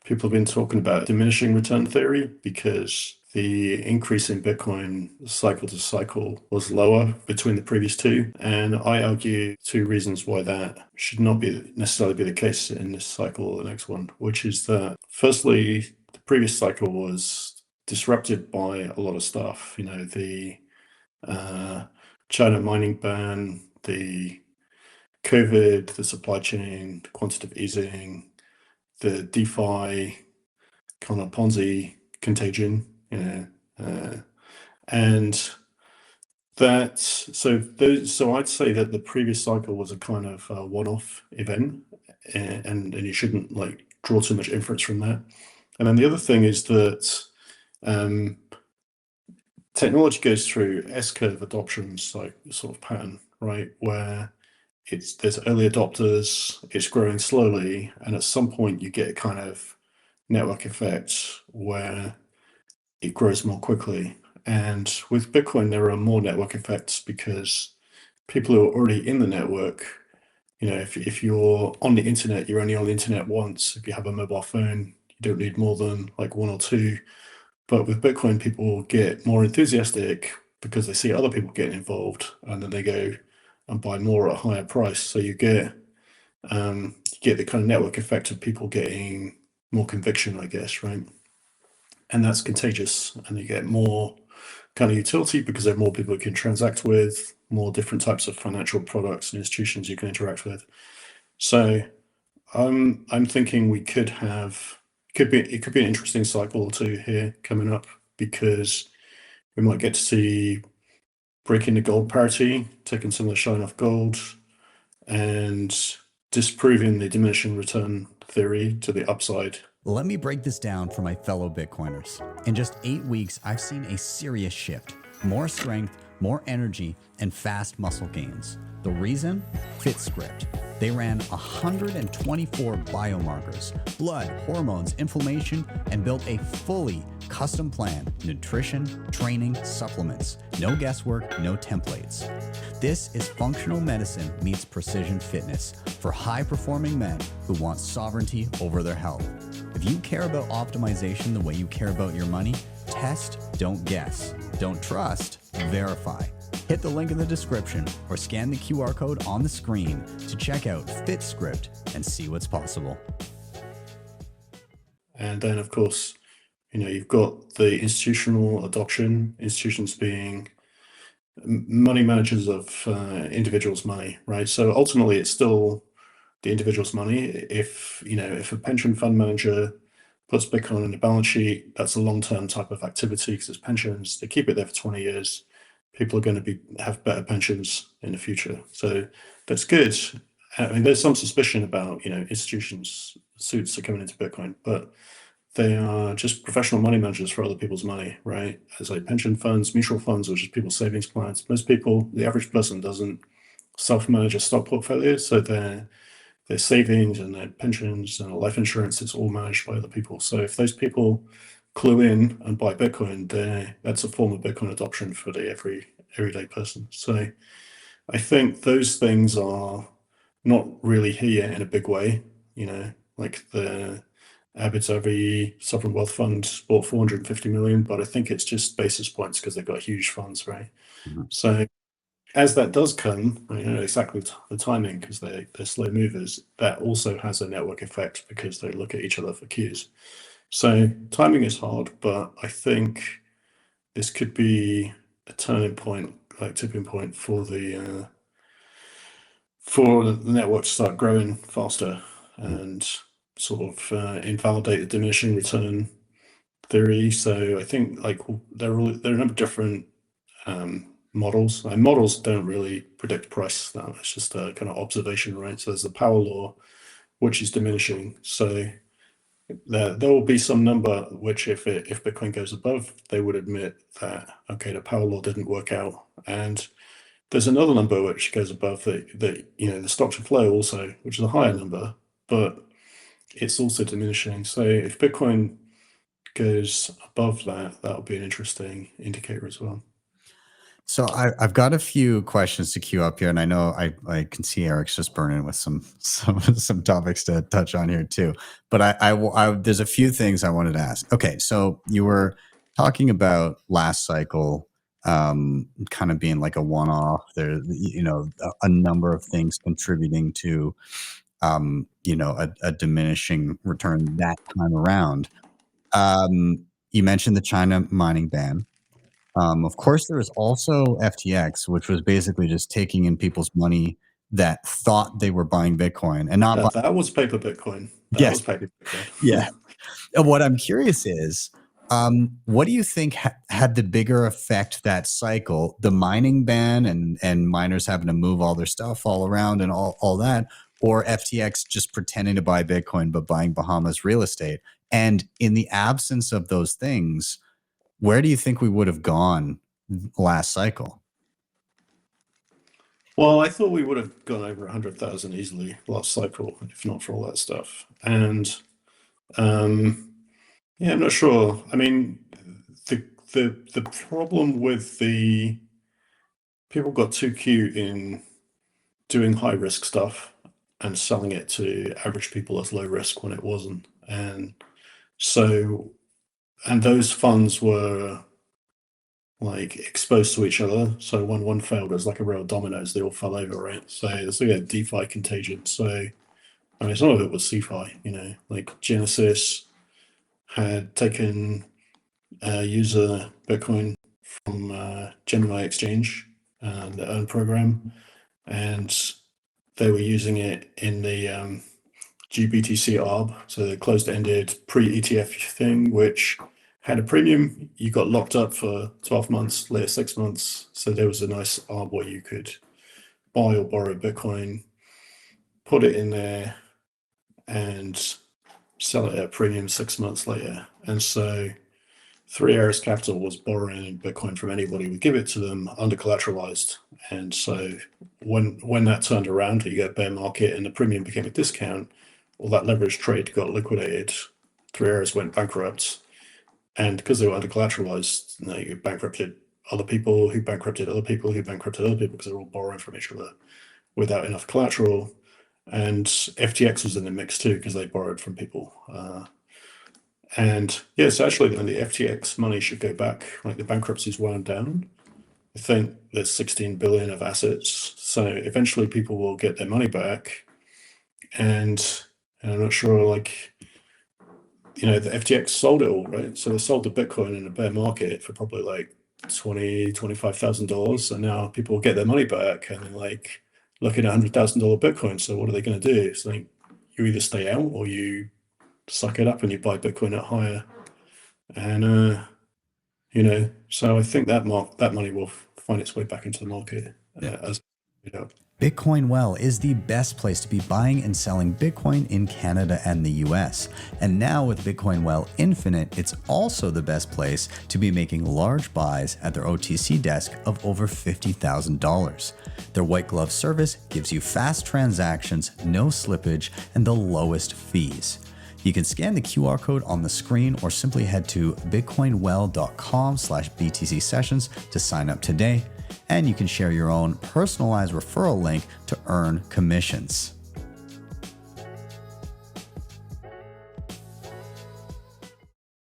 people have been talking about diminishing return theory because the increase in Bitcoin cycle to cycle was lower between the previous two. And I argue two reasons why that should not be necessarily be the case in this cycle or the next one, which is that firstly, the previous cycle was disrupted by a lot of stuff, the China mining ban, the COVID, the supply chain, quantitative easing, the DeFi kind of Ponzi contagion, and so I'd say that the previous cycle was a kind of one-off event, and you shouldn't like draw too much inference from that. And then the other thing is that technology goes through S-curve adoptions, like sort of pattern, right? Where there's early adopters, it's growing slowly, and at some point you get a kind of network effect where it grows more quickly. And with Bitcoin, there are more network effects because people who are already in the network, if you're on the internet, you're only on the internet once. If you have a mobile phone, you don't need more than like one or two. But with Bitcoin, people get more enthusiastic because they see other people getting involved, and then they go and buy more at a higher price. So you get the kind of network effect of people getting more conviction, I guess, right? And that's contagious, and you get more kind of utility because there are more people you can transact with, more different types of financial products and institutions you can interact with. So I'm thinking it could be an interesting cycle or two here coming up, because we might get to see breaking the gold parity, taking some of the shine off gold, and disproving the diminishing return theory to the upside. Let me break this down for my fellow Bitcoiners. In just 8 weeks, I've seen a serious shift. More strength, more energy, and fast muscle gains. The reason? FITSCRIPT. They ran 124 biomarkers, blood, hormones, inflammation, and built a fully custom plan: nutrition, training, supplements. No guesswork, no templates. This is functional medicine meets precision fitness for high-performing men who want sovereignty over their health. If you care about optimization the way you care about your money, test, don't guess. Don't trust, verify. Hit the link in the description or scan the QR code on the screen to check out FITSCRIPT and see what's possible. And then, of course, you've got the institutional adoption, institutions being money managers of individuals' money, right? So ultimately, it's still the individual's money. If a pension fund manager puts Bitcoin on the balance sheet, that's a long-term type of activity because it's pensions. They keep it there for 20 years. People are going to have better pensions in the future. So that's good. I mean, there's some suspicion about, institutions, suits are coming into Bitcoin, but they are just professional money managers for other people's money, right? As like pension funds, mutual funds, or just people's savings plans. Most people, the average person, doesn't self-manage a stock portfolio, so their savings and their pensions and life insurance is all managed by other people. So if those people clue in and buy Bitcoin, that's a form of Bitcoin adoption for the everyday person. So I think those things are not really here yet in a big way. Like the Abu Dhabi Sovereign Wealth Fund bought 450 million, but I think it's just basis points because they've got huge funds, right? Mm-hmm. So as that does come, I know exactly the timing because they're slow movers. That also has a network effect because they look at each other for cues. So timing is hard, but I think this could be a turning point, like tipping point for the network to start growing faster and sort of invalidate the diminishing return theory. So I think like there are a number of different models. And models don't really predict price now. It's just a kind of observation, right? So there's the power law, which is diminishing. So there will be some number which if Bitcoin goes above, they would admit that, okay, the power law didn't work out. And there's another number which goes above that the stock to flow also, which is a higher number, but it's also diminishing. So if Bitcoin goes above that, that'll be an interesting indicator as well. So I've got a few questions to queue up here, and I know I can see Eric's just burning with some topics to touch on here too. But there's a few things I wanted to ask. Okay, so you were talking about last cycle, kind of being like a one-off. There, a number of things contributing to, a diminishing return that time around. You mentioned the China mining ban. Of course, there was also FTX, which was basically just taking in people's money that thought they were buying Bitcoin and not buying. That was paper Bitcoin. That Yes, was paper Bitcoin. yeah. And what I'm curious is, what do you think had the bigger effect that cycle? The mining ban and miners having to move all their stuff all around and all that, or FTX just pretending to buy Bitcoin but buying Bahamas real estate? And in the absence of those things, where do you think we would have gone last cycle? Well, I thought we would have gone over 100,000 easily last cycle, if not for all that stuff. And yeah, I'm not sure. I mean, the problem with the people got too cute in doing high risk stuff and selling it to average people as low risk when it wasn't. And so, and those funds were like exposed to each other. So when one failed, it was like a real dominoes, they all fell over, right? So it's like a DeFi contagion. So I mean, some of it was CeFi, like Genesis had taken user Bitcoin from Gemini Exchange, their own program, and they were using it in the GBTC ARB, so the closed-ended pre-ETF thing, which had a premium. You got locked up for 12 months, later 6 months. So there was a nice ARB where you could buy or borrow Bitcoin, put it in there, and sell it at a premium 6 months later. And so Three Arrows Capital was borrowing Bitcoin from anybody, would give it to them under collateralized. And so when that turned around, you get a bear market and the premium became a discount, all that leverage trade got liquidated. Three Arrows went bankrupt. And because they were under collateralized, you bankrupted other people who bankrupted other people who bankrupted other people because they're all borrowing from each other without enough collateral. And FTX was in the mix too because they borrowed from people. And yes, actually, the FTX money should go back. Like the bankruptcy's wound down. I think there's 16 billion of assets. So eventually people will get their money back. And I'm not sure, like, the FTX sold it all, right? So they sold the Bitcoin in a bear market for probably like $25,000. And now people will get their money back and they're like looking at $100,000 Bitcoin. So what are they going to do? It's like you either stay out or you suck it up and you buy Bitcoin at higher. And so I think that money will find its way back into the market as Bitcoin Well is the best place to be buying and selling Bitcoin in Canada and the US. And now with Bitcoin Well Infinite, it's also the best place to be making large buys at their OTC desk of over $50,000. Their white glove service gives you fast transactions, no slippage, and the lowest fees. You can scan the QR code on the screen or simply head to bitcoinwell.com/BTC Sessions to sign up today. And you can share your own personalized referral link to earn commissions.